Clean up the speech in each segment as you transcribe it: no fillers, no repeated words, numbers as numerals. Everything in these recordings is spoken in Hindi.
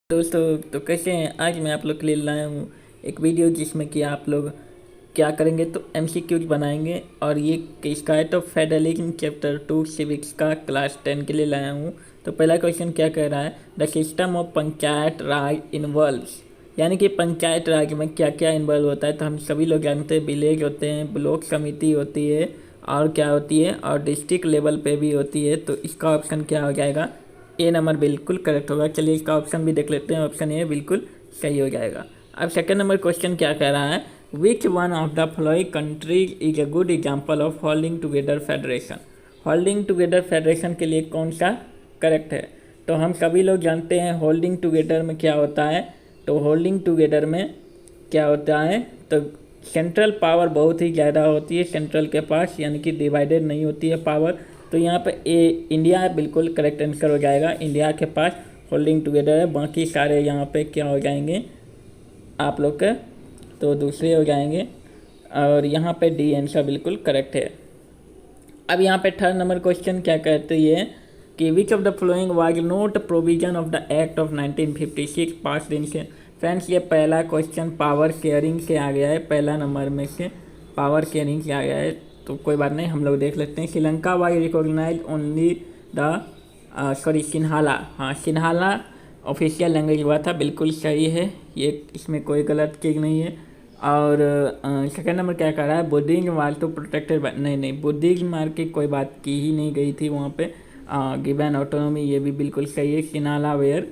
दोस्तों, तो कैसे हैं। आज मैं आप लोग के लिए लाया हूँ एक वीडियो जिसमें कि आप लोग क्या करेंगे तो एमसीक्यूज बनाएंगे। और ये किसका है तो फेडरलिज्म चैप्टर 2 सिविक्स का क्लास 10 के लिए लाया हूँ। तो पहला क्वेश्चन क्या कह रहा है, the system of panchayat Raj involves, यानी कि पंचायत राज में क्या क्या इन्वॉल्व होता है। तो हम सभी लोग जानते हैं विलेज होते हैं, ब्लॉक समिति होती है और क्या होती है, और डिस्ट्रिक्ट लेवल पे भी होती है। तो इसका ऑप्शन क्या हो जाएगा, ए नंबर बिल्कुल करेक्ट होगा। चलिए इसका ऑप्शन भी देख लेते हैं, ऑप्शन ए बिल्कुल सही हो जाएगा। अब सेकंड नंबर क्वेश्चन क्या कह रहा है, which one of the following countries is a good example of holding together federation. Holding together federation के लिए कौन सा करेक्ट है। तो हम सभी लोग जानते हैं होल्डिंग टुगेदर में क्या होता है। तो होल्डिंग टुगेदर में क्या होता है, तो सेंट्रल पावर बहुत ही ज़्यादा होती है सेंट्रल के पास, यानी कि डिवाइडेड नहीं होती है पावर। तो यहाँ पे ए इंडिया बिल्कुल करेक्ट आंसर हो जाएगा। इंडिया के पास होल्डिंग टुगेदर है, बाकी सारे यहाँ पे क्या हो जाएंगे आप लोग के, तो दूसरे हो जाएंगे। और यहाँ पे डी आंसर बिल्कुल करेक्ट है। अब यहाँ पे थर्ड नंबर क्वेश्चन क्या कहते हैं कि which of the flowing was not provision of the act of 1956 पास इन से। फ्रेंड्स, ये पहला क्वेश्चन पावर शेयरिंग से आ गया है, पहला नंबर में से पावर शेयरिंग से आ गया है। तो कोई बात नहीं, हम लोग देख लेते हैं। Sri Lanka was recognise only the Sinhala, हाँ सिन्हाला ऑफिशियल लैंग्वेज हुआ था, बिल्कुल सही है ये, इसमें कोई गलत चीज़ नहीं है। और सेकंड नंबर क्या कर रहा है, बुद्धिज्म वाज तो प्रोटेक्टेड, नहीं बुद्धिज्म मार की कोई बात की ही नहीं गई थी वहाँ पे। गिवन ऑटोनॉमी, ये भी बिल्कुल सही है। सिन्हाला वेयर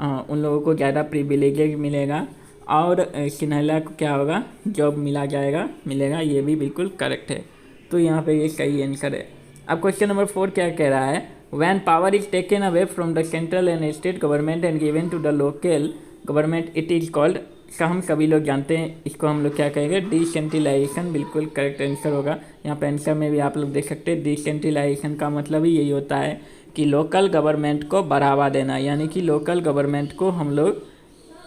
उन लोगों को ज़्यादा प्रिविलेज मिलेगा, और सिन्हाला को क्या होगा, जॉब मिलेगा, ये भी बिल्कुल करेक्ट है। तो यहाँ पे ये सही आंसर है। अब क्वेश्चन नंबर 4 क्या कह रहा है, when power is taken away from the central and state government and given to the local government it is called. हम सभी लोग जानते हैं इसको हम लोग क्या कहेंगे, डिसेंट्रलाइजेशन, बिल्कुल करेक्ट आंसर होगा। यहाँ पे आंसर में भी आप लोग देख सकते हैं, डिसेंट्रलाइजेशन का मतलब ही यही होता है कि लोकल गवर्नमेंट को बढ़ावा देना, यानी कि लोकल गवर्नमेंट को हम लोग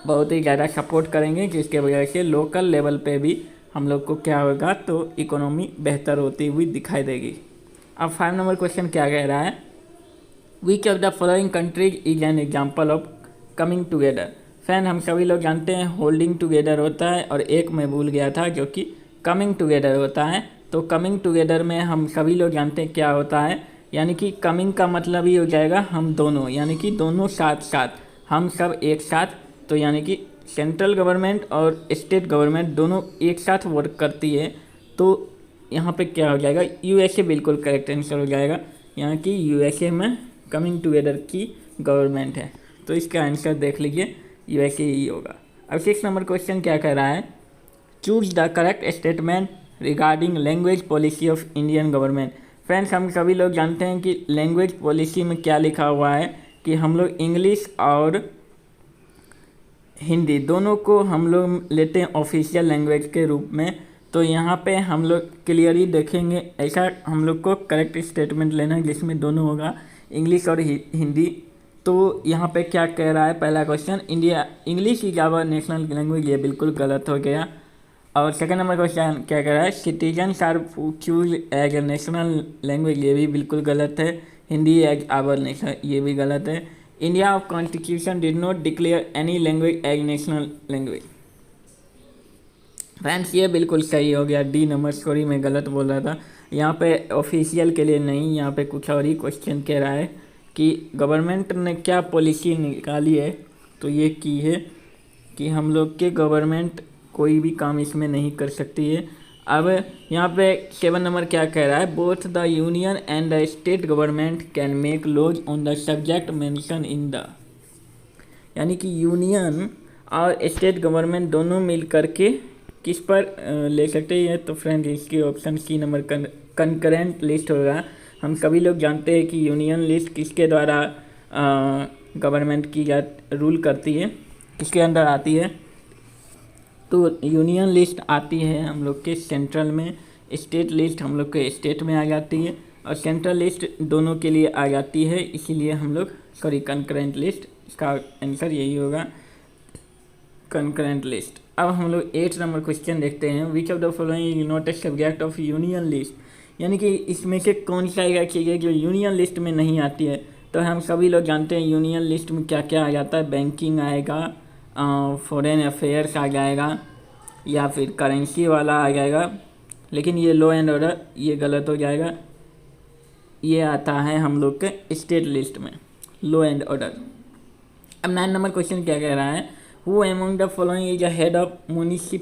बहुत ही ज़्यादा सपोर्ट करेंगे, जिसके वजह से लोकल लेवल पे भी हम लोग को क्या होगा, तो इकोनॉमी बेहतर होती हुई दिखाई देगी। अब 5 नंबर क्वेश्चन क्या कह रहा है, which of the following countries is an example of coming together. Fan, हम सभी लोग जानते हैं होल्डिंग टुगेदर होता है, और एक मैं भूल गया था जो कि कमिंग टुगेदर होता है। तो कमिंग टुगेदर में हम सभी लोग जानते हैं क्या होता है, यानी कि कमिंग का मतलब ही हो जाएगा हम दोनों, यानी कि दोनों साथ साथ, हम सब एक साथ। तो यानी कि सेंट्रल गवर्नमेंट और स्टेट गवर्नमेंट दोनों एक साथ वर्क करती है। तो यहाँ पे क्या हो जाएगा, यूएसए बिल्कुल करेक्ट आंसर हो जाएगा। यहाँ की यूएसए में कमिंग टुगेदर की गवर्नमेंट है, तो इसका आंसर देख लीजिए, यूएसए ही होगा। अब 6 नंबर क्वेश्चन क्या कह रहा है, choose the correct statement regarding language policy of Indian government. Friends, हम सभी लोग जानते हैं कि लैंग्वेज पॉलिसी में क्या लिखा हुआ है कि हम लोग इंग्लिश और हिंदी दोनों को हम लोग लेते हैं ऑफिशियल लैंग्वेज के रूप में। तो यहाँ पे हम लोग क्लियरली देखेंगे, ऐसा हम लोग को करेक्ट स्टेटमेंट लेना है जिसमें दोनों होगा, इंग्लिश और हिंदी। तो यहाँ पे क्या कह रहा है, पहला question, India English is our national language, ये बिल्कुल गलत हो गया। और सेकंड नंबर क्वेश्चन क्या कह रहा है, citizens are choose as a national language, ये भी बिल्कुल गलत है। हिंदी एज आवर नेशनल, ये भी गलत है। India of constitution did not declare any language as national language. Friends, ये बिल्कुल सही हो गया, डी नंबर, सॉरी मैं गलत बोल रहा था। यहाँ पे ऑफिशियल के लिए नहीं, यहाँ पे कुछ और ही क्वेश्चन कह रहा है कि गवर्नमेंट ने क्या पॉलिसी निकाली है। तो ये की है कि हम लोग के गवर्नमेंट कोई भी काम इसमें नहीं कर सकती है। अब यहाँ पे 7 नंबर क्या कह रहा है, both the union and the state government can make laws on the subject mention in the, यानी कि यूनियन और स्टेट गवर्नमेंट दोनों मिल करके किस पर ले सकते हैं। तो फ्रेंड्स, इसकी option C number concurrent list होगा। हम सभी लोग जानते हैं कि यूनियन लिस्ट किसके द्वारा गवर्नमेंट की रूल करती है, किसके अंदर आती है। तो यूनियन लिस्ट आती है हम लोग के सेंट्रल में, स्टेट लिस्ट हम लोग के स्टेट में आ जाती है, और सेंट्रल लिस्ट दोनों के लिए आ जाती है। इसीलिए हम लोग कंकरेंट लिस्ट, इसका आंसर यही होगा, कंकरेंट लिस्ट। अब हम लोग 8 नंबर क्वेश्चन देखते हैं, which of the following is not a subject of union list, यानी कि इसमें से कौन सा एक चीज़ है जो यूनियन लिस्ट में नहीं आती है। तो हम सभी लोग जानते हैं यूनियन लिस्ट में क्या क्या आ जाता है। बैंकिंग आएगा, फॉरेन अफेयर्स आ जाएगा, या फिर करेंसी वाला आ जाएगा। लेकिन ये लॉ एंड ऑर्डर ये गलत हो जाएगा, ये आता है हम लोग के स्टेट लिस्ट में, लॉ एंड ऑर्डर। अब 9 नंबर क्वेश्चन क्या कह रहा है, who among the following is a head of म्यूनिसिप